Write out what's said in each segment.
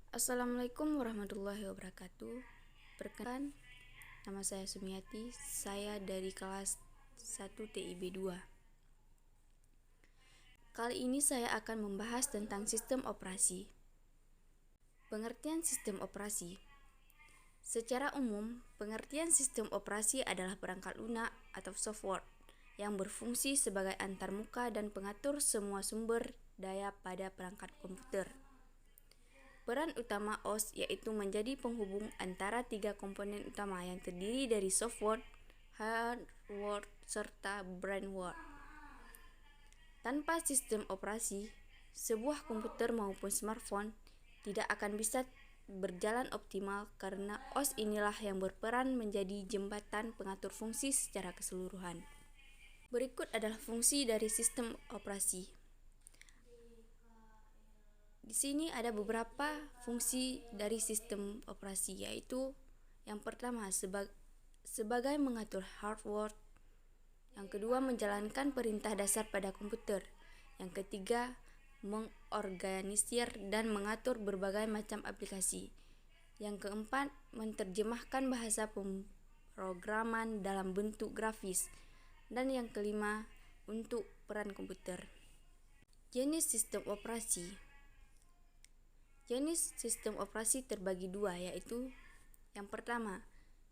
Assalamualaikum warahmatullahi wabarakatuh. Perkenalkan, nama saya Sumiati. Saya dari kelas 1 TIB 2. Kali ini saya akan membahas tentang sistem operasi. Pengertian sistem operasi. Secara umum, pengertian sistem operasi adalah perangkat lunak atau software yang berfungsi sebagai antarmuka dan pengatur semua sumber daya pada perangkat komputer. Peran utama OS yaitu menjadi penghubung antara tiga komponen utama yang terdiri dari software, hardware, serta brainware. Tanpa sistem operasi, sebuah komputer maupun smartphone tidak akan bisa berjalan optimal karena OS inilah yang berperan menjadi jembatan pengatur fungsi secara keseluruhan. Berikut adalah fungsi dari sistem operasi. Di sini ada beberapa fungsi dari sistem operasi, yaitu yang pertama sebagai mengatur hardware, yang kedua menjalankan perintah dasar pada komputer, yang ketiga mengorganisir dan mengatur berbagai macam aplikasi, yang keempat menerjemahkan bahasa pemrograman dalam bentuk grafis, dan yang kelima untuk peran komputer. Jenis sistem operasi. Jenis sistem operasi terbagi dua, yaitu yang pertama,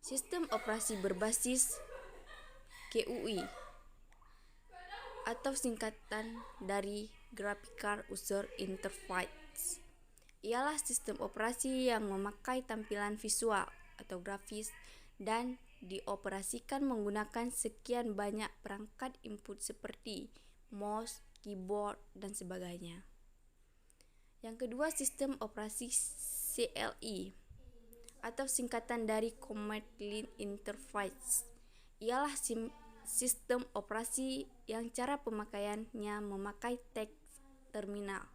sistem operasi berbasis GUI atau singkatan dari Graphical User Interface. Ialah sistem operasi yang memakai tampilan visual atau grafis dan dioperasikan menggunakan sekian banyak perangkat input seperti mouse, keyboard, dan sebagainya. Yang kedua, sistem operasi CLI atau singkatan dari Command Line Interface. Ialah sistem operasi yang cara pemakaiannya memakai teks terminal.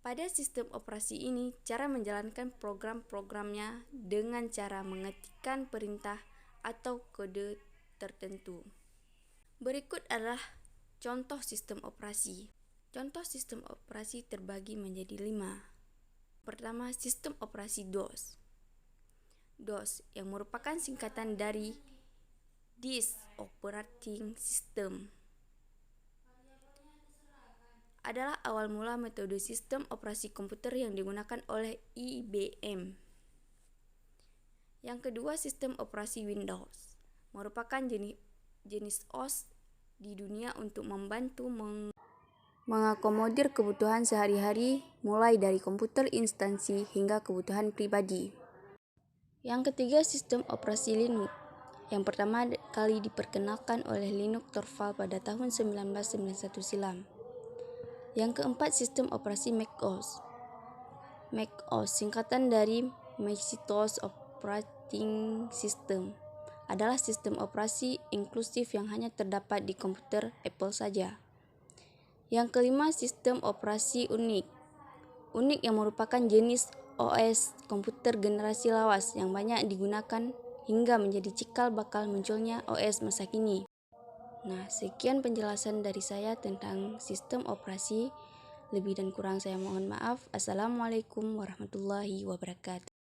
Pada sistem operasi ini, cara menjalankan program-programnya dengan cara mengetikkan perintah atau kode tertentu. Berikut adalah contoh sistem operasi. Contoh sistem operasi terbagi menjadi 5. Pertama, sistem operasi DOS. DOS yang merupakan singkatan dari Disk Operating System adalah awal mula metode sistem operasi komputer yang digunakan oleh IBM. Yang kedua, sistem operasi Windows merupakan jenis OS di dunia untuk membantu mengakomodir kebutuhan sehari-hari mulai dari komputer instansi hingga kebutuhan pribadi. Yang ketiga, sistem operasi Linux yang pertama kali diperkenalkan oleh Linus Torvalds pada tahun 1991 silam. Yang keempat, sistem operasi macOS. macOS singkatan dari Macintosh Operating System adalah sistem operasi inklusif yang hanya terdapat di komputer Apple saja. Yang kelima, sistem operasi Unix. Unix yang merupakan jenis OS komputer generasi lawas yang banyak digunakan hingga menjadi cikal bakal munculnya OS masa kini. Nah, sekian penjelasan dari saya tentang sistem operasi. Lebih dan kurang saya mohon maaf. Assalamualaikum warahmatullahi wabarakatuh.